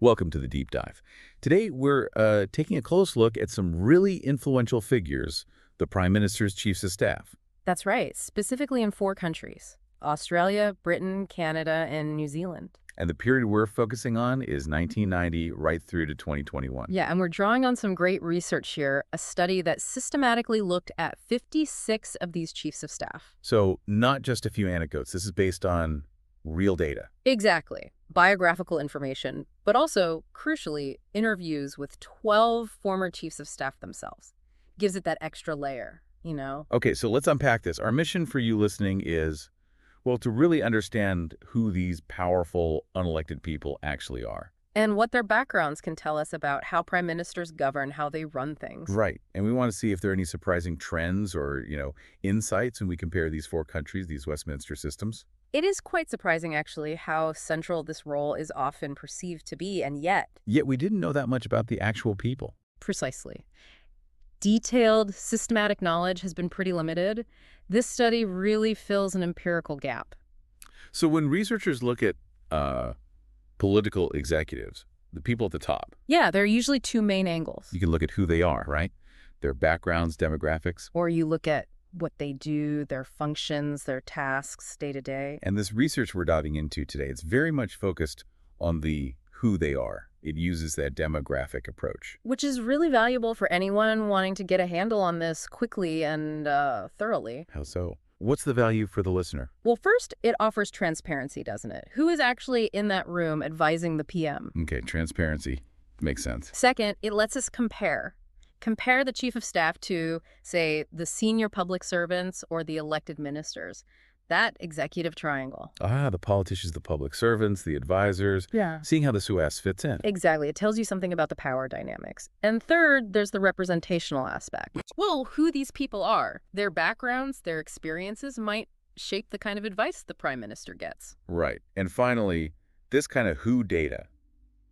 Welcome to the Deep Dive. Today, we're taking a close look at some really influential figures, the Prime Minister's chiefs of staff. That's right, specifically in 4 countries: Australia, Britain, Canada, and New Zealand. And the period we're focusing on is 1990 right through to 2021. Yeah, and we're drawing on some great research here, a study that systematically looked at 56 of these chiefs of staff. So not just a few anecdotes. This is based on real data. Exactly. Biographical information, but also, crucially, interviews with 12 former chiefs of staff themselves. Gives it that extra layer, you know? Okay, so let's unpack this. Our mission for you listening is, well, to really understand who these powerful, unelected people actually are. And what their backgrounds can tell us about how prime ministers govern, how they run things. Right. And we want to see if there are any surprising trends or, insights when we compare these 4 countries, these Westminster systems. It is quite surprising, actually, how central this role is often perceived to be, and yet... Yet we didn't know that much about the actual people. Precisely. Detailed, systematic knowledge has been pretty limited. This study really fills an empirical gap. So when researchers look at political executives, the people at the top, Yeah, there are usually 2 main angles. you can look at who they are, right? Their backgrounds, demographics. Or you look at what they do, their functions, their tasks day to day. And this research we're diving into today, it's very much focused on the who they are. It uses that demographic approach. Which is really valuable for anyone wanting to get a handle on this quickly and thoroughly. How so? What's the value for the listener? Well, first, it offers transparency, doesn't it? Who is actually in that room advising the PM? Okay, transparency. Makes sense. Second, it lets us compare. Compare the chief of staff to, say, the senior public servants or the elected ministers. That executive triangle. The politicians, the public servants, the advisors. Yeah. Seeing how the SUAS fits in. Exactly. It tells you something about the power dynamics. And third, there's the representational aspect. Well, who these people are. Their backgrounds, their experiences might shape the kind of advice the prime minister gets. Right. And finally, this kind of who data,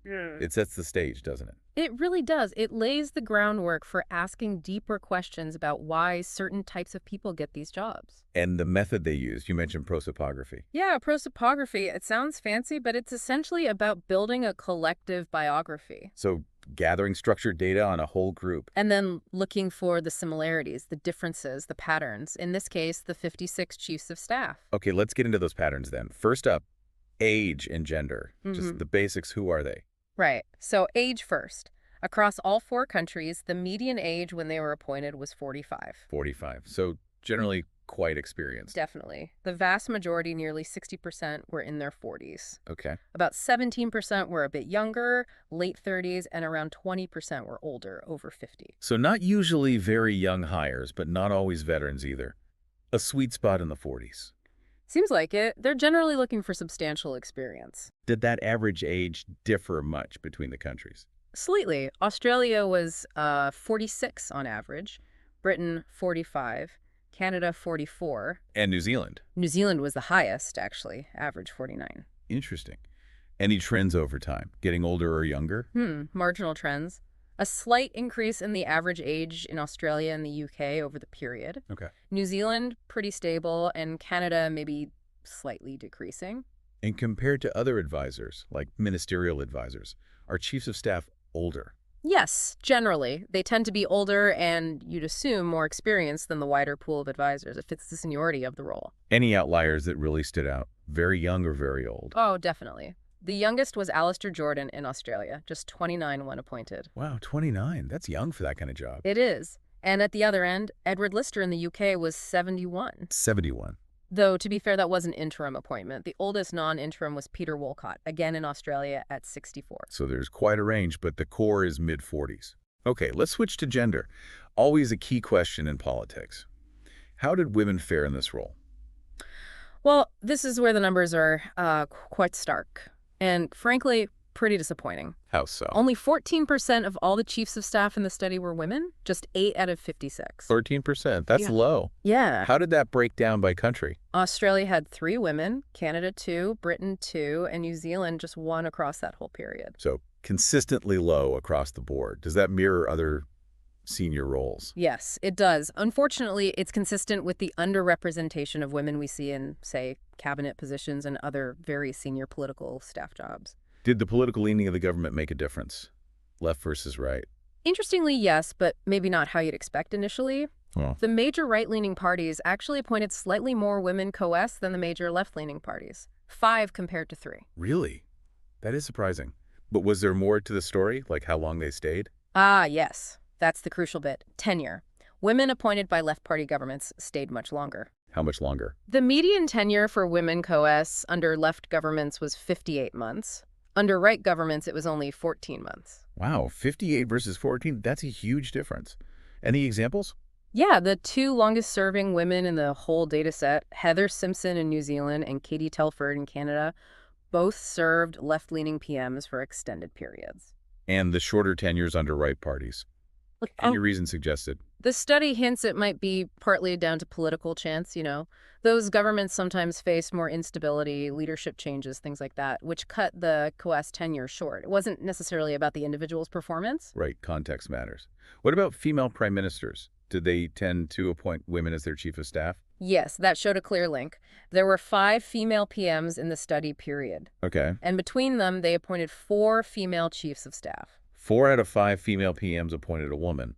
it sets the stage, doesn't it? It really does. It lays the groundwork for asking deeper questions about why certain types of people get these jobs. And the method they use, you mentioned prosopography. Yeah, prosopography, it sounds fancy, but it's essentially about building a collective biography. So gathering structured data on a whole group. And then looking for the similarities, the differences, the patterns. In this case, the 56 chiefs of staff. Okay, let's get into those patterns then. First up, age and gender. Just the basics, who are they? Right. So age first. Across all 4 countries, the median age when they were appointed was 45. 45. So generally quite experienced. Definitely. The vast majority, nearly 60%, were in their 40s. Okay. About 17% were a bit younger, late 30s, and around 20% were older, over 50. So not usually very young hires, but not always veterans either. A sweet spot in the 40s. Seems like it. They're generally looking for substantial experience. Did that average age differ much between the countries? Slightly. Australia was 46 on average, Britain 45, Canada 44. And New Zealand? New Zealand was the highest, actually, average 49. Interesting. Any trends over time? Getting older or younger? Marginal trends. A slight increase in the average age in Australia and the UK over the period. Okay. New Zealand, pretty stable, and Canada maybe slightly decreasing. And compared to other advisors, like ministerial advisors, are chiefs of staff older? Yes, generally. They tend to be older and, you'd assume, more experienced than the wider pool of advisors. It fits the seniority of the role. Any outliers that really stood out? Very young or very old? Oh, definitely. The youngest was Alistair Jordan in Australia, just 29 when appointed. Wow, 29. That's young for that kind of job. It is. And at the other end, Edward Lister in the UK was 71. 71. Though, to be fair, that was an interim appointment. The oldest non-interim was Peter Wolcott, again in Australia at 64. So there's quite a range, but the core is mid-40s. Okay, let's switch to gender. Always a key question in politics. How did women fare in this role? Well, this is where the numbers are quite stark. And frankly, pretty disappointing. How so? Only 14% of all the chiefs of staff in the study were women, just 8 out of 56. 13%. That's Yeah. low. Yeah. How did that break down by country? Australia had 3 women, Canada 2, Britain 2, and New Zealand just 1 across that whole period. So consistently low across the board. Does that mirror other senior roles? Yes, it does. Unfortunately, it's consistent with the underrepresentation of women we see in, say, cabinet positions and other very senior political staff jobs. Did the political leaning of the government make a difference? Left versus right? Interestingly, yes, but maybe not how you'd expect initially. Well, The major right-leaning parties actually appointed slightly more women co-S than the major left-leaning parties. 5 compared to 3. really? That is surprising. But was there more to the story, like how long they stayed? Ah, yes. That's the crucial bit. Tenure. Women appointed by left party governments stayed much longer. How much longer? The median tenure for women co-S under left governments was 58 months. Under right governments, it was only 14 months. Wow, 58 versus 14, that's a huge difference. Any examples? Yeah, the 2 longest-serving women in the whole data set, Heather Simpson in New Zealand and Katie Telford in Canada, both served left-leaning PMs for extended periods. And the shorter tenures under right parties. Any reason suggested? The study hints it might be partly down to political chance, Those governments sometimes face more instability, leadership changes, things like that, which cut the co-S tenure short. It wasn't necessarily about the individual's performance. Right, context matters. What about female prime ministers? Did they tend to appoint women as their chief of staff? Yes, that showed a clear link. There were 5 female PMs in the study period. Okay. And between them, they appointed 4 female chiefs of staff. 4 out of 5 female PMs appointed a woman,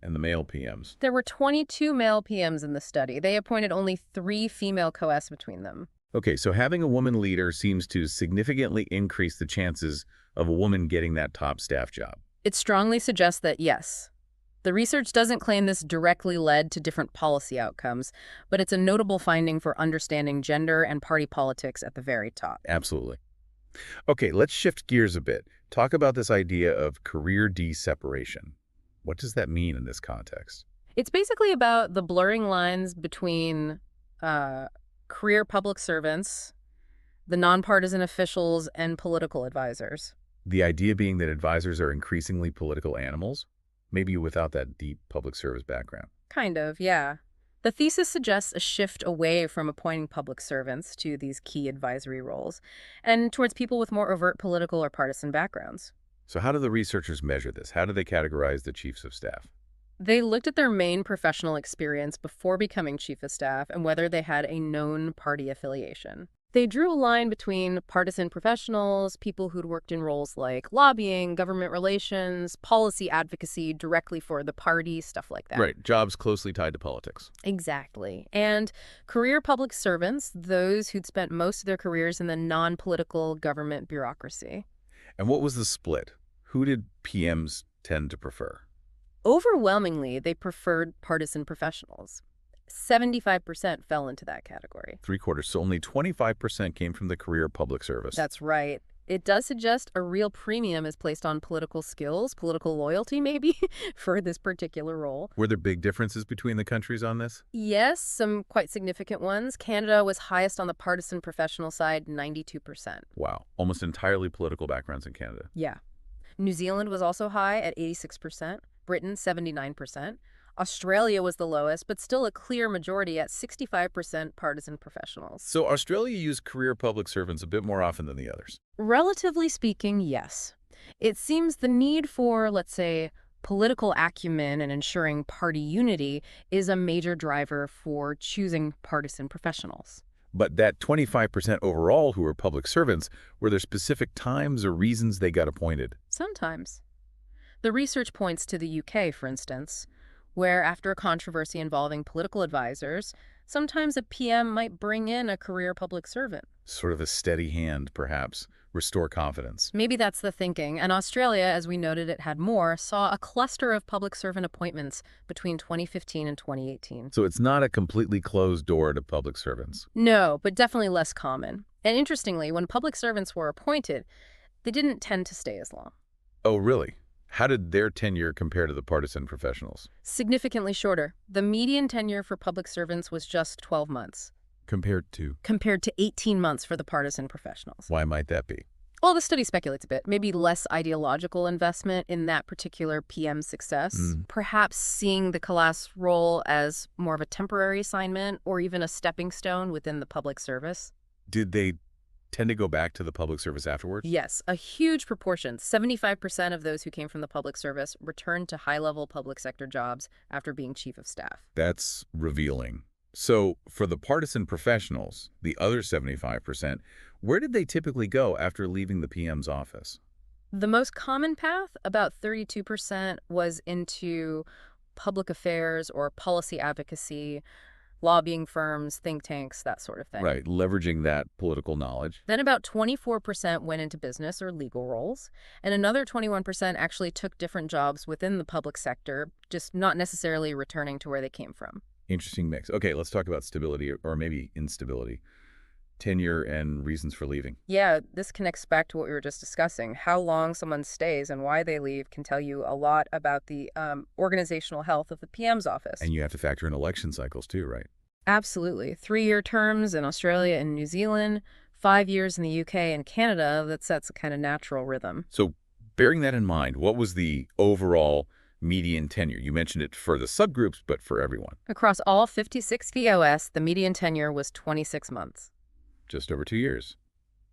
and the male PMs. There were 22 male PMs in the study. They appointed only 3 female co-S between them. Okay, so having a woman leader seems to significantly increase the chances of a woman getting that top staff job. It strongly suggests that, yes. The research doesn't claim this directly led to different policy outcomes, but it's a notable finding for understanding gender and party politics at the very top. Absolutely. Okay, let's shift gears a bit. Talk about this idea of career de-separation. What does that mean in this context? It's basically about the blurring lines between career public servants, the nonpartisan officials, and political advisors. The idea being that advisors are increasingly political animals, maybe without that deep public service background. Kind of, yeah. The thesis suggests a shift away from appointing public servants to these key advisory roles and towards people with more overt political or partisan backgrounds. So how do the researchers measure this? How do they categorize the chiefs of staff? They looked at their main professional experience before becoming chief of staff and whether they had a known party affiliation. They drew a line between partisan professionals, people who'd worked in roles like lobbying, government relations, policy advocacy directly for the party, stuff like that. Right, jobs closely tied to politics. Exactly. And career public servants, those who'd spent most of their careers in the non-political government bureaucracy. And what was the split? Who did PMs tend to prefer? Overwhelmingly, they preferred partisan professionals. 75% fell into that category. 3/4, so only 25% came from the career public service. That's right. It does suggest a real premium is placed on political skills, political loyalty maybe, for this particular role. Were there big differences between the countries on this? Yes, some quite significant ones. Canada was highest on the partisan professional side, 92%. Wow, almost entirely political backgrounds in Canada. Yeah. New Zealand was also high at 86%, Britain 79%. Australia was the lowest, but still a clear majority at 65% partisan professionals. So Australia used career public servants a bit more often than the others. Relatively speaking, yes. It seems the need for, let's say, political acumen and ensuring party unity is a major driver for choosing partisan professionals. But that 25% overall who were public servants, were there specific times or reasons they got appointed? Sometimes. The research points to the UK, for instance, where after a controversy involving political advisors, sometimes a PM might bring in a career public servant. Sort of a steady hand, perhaps. Restore confidence. Maybe that's the thinking. And Australia, as we noted it had more, saw a cluster of public servant appointments between 2015 and 2018. So it's not a completely closed door to public servants. No, but definitely less common. And interestingly, when public servants were appointed, they didn't tend to stay as long. Oh, really? How did their tenure compare to the partisan professionals? Significantly shorter. The median tenure for public servants was just 12 months. Compared to? Compared to 18 months for the partisan professionals. Why might that be? Well, the study speculates a bit. Maybe less ideological investment in that particular PM's success. Perhaps seeing the class role as more of a temporary assignment or even a stepping stone within the public service. Did they tend to go back to the public service afterwards? Yes, a huge proportion. 75% of those who came from the public service returned to high-level public sector jobs after being chief of staff. That's revealing. So for the partisan professionals, the other 75%, where did they typically go after leaving the PM's office? The most common path, about 32%, was into public affairs or policy advocacy, lobbying firms, think tanks, that sort of thing. Right, leveraging that political knowledge. Then about 24% went into business or legal roles, and another 21% actually took different jobs within the public sector, just not necessarily returning to where they came from. Interesting mix. Okay, let's talk about stability or maybe instability. Tenure and reasons for leaving. Yeah, this connects back to what we were just discussing. How long someone stays and why they leave can tell you a lot about the organizational health of the PM's office. And you have to factor in election cycles too, right? Absolutely. 3-year terms in Australia and New Zealand, 5 years in the UK and Canada, that sets a kind of natural rhythm. So bearing that in mind, what was the overall median tenure? You mentioned it for the subgroups, but for everyone. Across all 56 VOS, the median tenure was 26 months. Just over 2 years,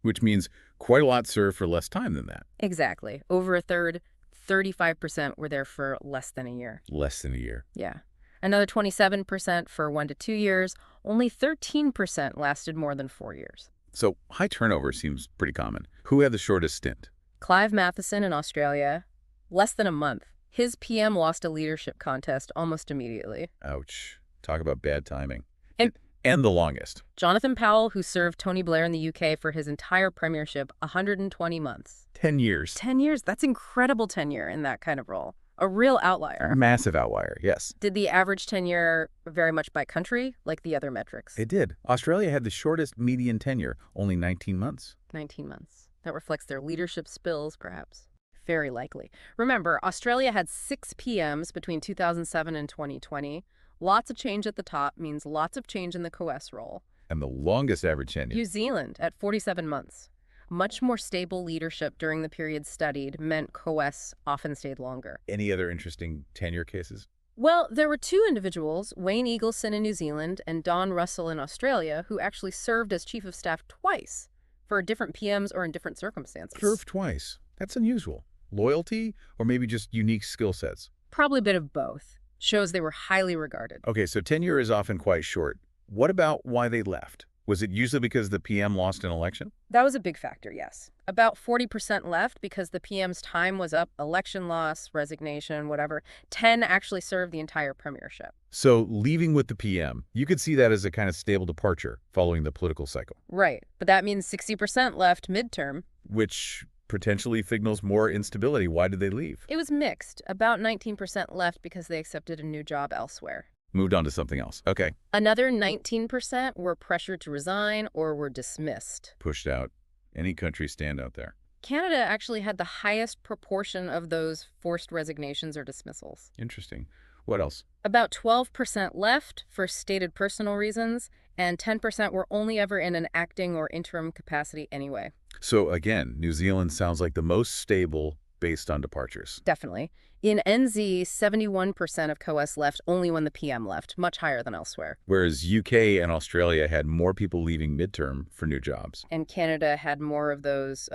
which means quite a lot served for less time than that. Exactly. Over a third, 35% were there for less than a year. Less than a year. Yeah. Another 27% for 1 to 2 years. Only 13% lasted more than 4 years. So high turnover seems pretty common. Who had the shortest stint? Clive Matheson in Australia, less than a month. His PM lost a leadership contest almost immediately. Ouch. Talk about bad timing. And- And the longest. Jonathan Powell, who served Tony Blair in the UK for his entire premiership, 120 months. 10 years. 10 years, that's incredible tenure in that kind of role. A real outlier. Massive outlier, yes. Did the average tenure vary much by country, like the other metrics? It did. Australia had the shortest median tenure, only 19 months. 19 months. That reflects their leadership spills, perhaps. Very likely. Remember, Australia had 6 PMs between 2007 and 2020. Lots of change at the top means lots of change in the COS role. And the longest average tenure. New Zealand at 47 months. Much more stable leadership during the period studied meant COS often stayed longer. Any other interesting tenure cases? Well, there were 2 individuals, Wayne Eagleson in New Zealand and Don Russell in Australia, who actually served as chief of staff twice for different PMs or in different circumstances. Served twice. That's unusual. Loyalty or maybe just unique skill sets? Probably a bit of both. Shows they were highly regarded. Okay, so tenure is often quite short. What about why they left? Was it usually because the PM lost an election? That was a big factor, yes. About 40% left because the PM's time was up, election loss, resignation, whatever. 10 actually served the entire premiership. So leaving with the PM, you could see that as a kind of stable departure following the political cycle, Right, but that means 60% left midterm. which potentially signals more instability. Why did they leave? It was mixed. About 19% left because they accepted a new job elsewhere. Moved on to something else. Okay. Another 19% were pressured to resign or were dismissed. Pushed out. Any country stand out there? Canada actually had the highest proportion of those forced resignations or dismissals. Interesting. What else? About 12% left for stated personal reasons, and 10% were only ever in an acting or interim capacity anyway. So again, New Zealand sounds like the most stable based on departures. Definitely. In NZ, 71% of COS left only when the PM left, much higher than elsewhere. Whereas UK and Australia had more people leaving midterm for new jobs. And Canada had more of those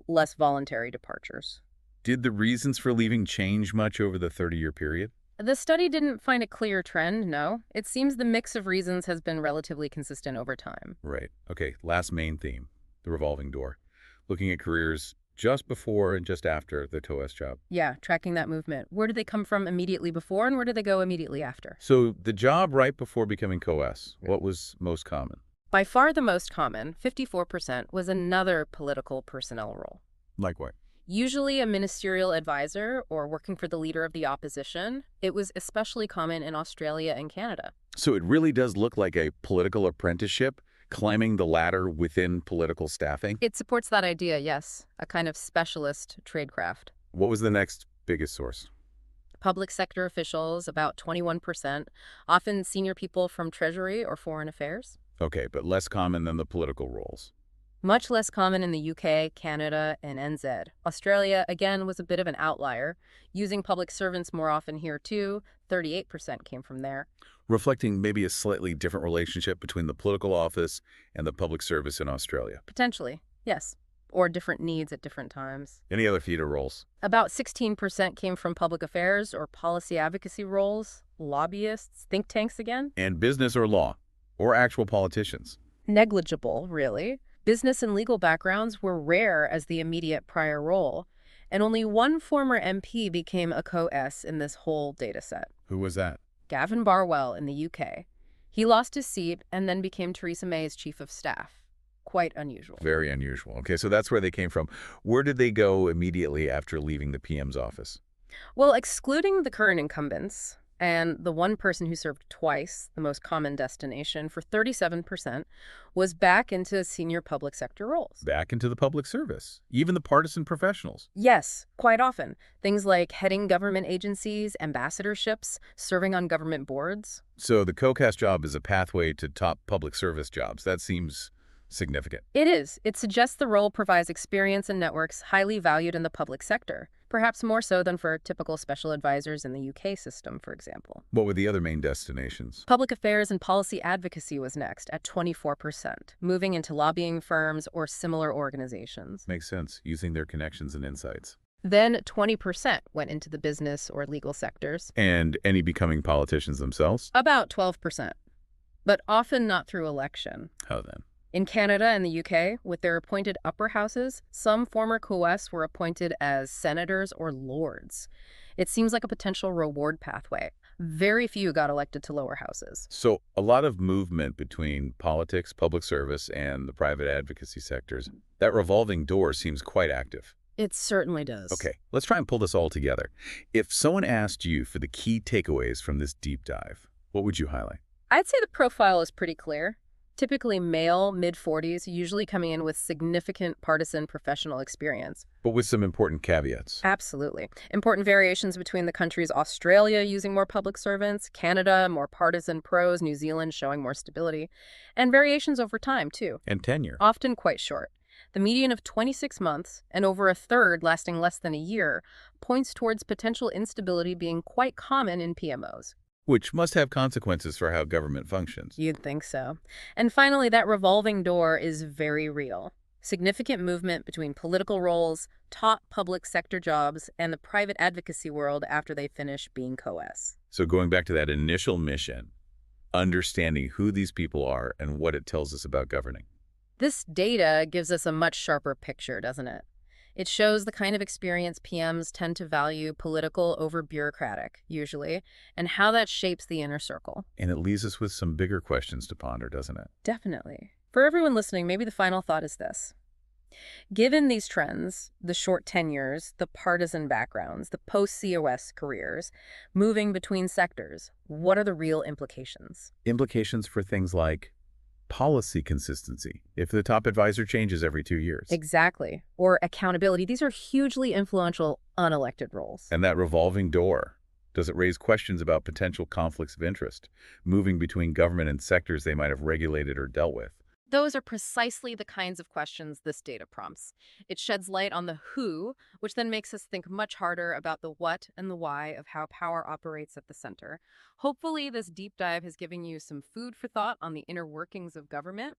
less voluntary departures. Did the reasons for leaving change much over the 30-year period? The study didn't find a clear trend, no. It seems the mix of reasons has been relatively consistent over time. Right. Okay, last main theme, the revolving door. Looking at careers just before and just after the TOES job. Yeah, tracking that movement. Where did they come from immediately before and where did they go immediately after? So the job right before becoming COES, what was most common? By far the most common, 54%, was another political personnel role. Like what? Usually a ministerial advisor or working for the leader of the opposition. It was especially common in Australia and Canada. So it really does look like a political apprenticeship, climbing the ladder within political staffing? It supports that idea, yes. A kind of specialist tradecraft. What was the next biggest source? Public sector officials, about 21%, often senior people from Treasury or Foreign Affairs. Okay, but less common than the political roles. Much less common in the UK, Canada, and NZ. Australia, again, was a bit of an outlier. Using public servants more often here, too. 38% came from there. Reflecting maybe a slightly different relationship between the political office and the public service in Australia. Potentially, yes. Or different needs at different times. Any other theater roles? About 16% came from public affairs or policy advocacy roles, Lobbyists? Think tanks again? And business or law, or actual politicians. Negligible, really. Business and legal backgrounds were rare as the immediate prior role, and only one former MP became a co-S in this whole dataset. Who was that? Gavin Barwell in the UK. He lost his seat and then became Theresa May's chief of staff. Quite unusual. Very unusual. Okay, so that's where they came from. Where did they go immediately after leaving the PM's office? Well, excluding the current incumbents and the one person who served twice, the most common destination for 37%, was back into senior public sector roles. Back into the public service, even the partisan professionals. Yes, quite often. Things like heading government agencies, ambassadorships, serving on government boards. So the COCAS job is a pathway to top public service jobs. That seems significant. It is. It suggests the role provides experience and networks highly valued in the public sector, perhaps more so than for typical special advisors in the UK system, for example. What were the other main destinations? Public affairs and policy advocacy was next at 24%, moving into lobbying firms or similar organizations. Makes sense, using their connections and insights. Then 20% went into the business or legal sectors. And any becoming politicians themselves? About 12%, but often not through election. How then? In Canada and the UK, with their appointed upper houses, some former co-S were appointed as senators or lords. It seems like a potential reward pathway. Very few got elected to lower houses. So a lot of movement between politics, public service, and the private advocacy sectors. That revolving door seems quite active. It certainly does. Okay, let's try and pull this all together. If someone asked you for the key takeaways from this deep dive, what would you highlight? I'd say the profile is pretty clear. Typically male, mid-40s, usually coming in with significant partisan professional experience. But with some important caveats. Absolutely. Important variations between the countries: Australia using more public servants, Canada more partisan pros, New Zealand showing more stability, and variations over time, too. And tenure. Often quite short. The median of 26 months, and over a third lasting less than a year, points towards potential instability being quite common in PMOs. Which must have consequences for how government functions. You'd think so. And finally, that revolving door is very real. Significant movement between political roles, top public sector jobs, and the private advocacy world after they finish being co-S. So going back to that initial mission, understanding who these people are and what it tells us about governing. This data gives us a much sharper picture, doesn't it? It shows the kind of experience PMs tend to value political over bureaucratic, usually, and how that shapes the inner circle. And it leaves us with some bigger questions to ponder, doesn't it? Definitely. For everyone listening, maybe the final thought is this. Given these trends, the short tenures, the partisan backgrounds, the post-COS careers, moving between sectors, what are the real implications? Implications for things like policy consistency, if the top advisor changes every 2 years. Exactly. Or accountability. These are hugely influential unelected roles. And that revolving door, does it raise questions about potential conflicts of interest, moving between government and sectors they might have regulated or dealt with? Those are precisely the kinds of questions this data prompts. It sheds light on the who, which then makes us think much harder about the what and the why of how power operates at the center. Hopefully, this deep dive has given you some food for thought on the inner workings of government.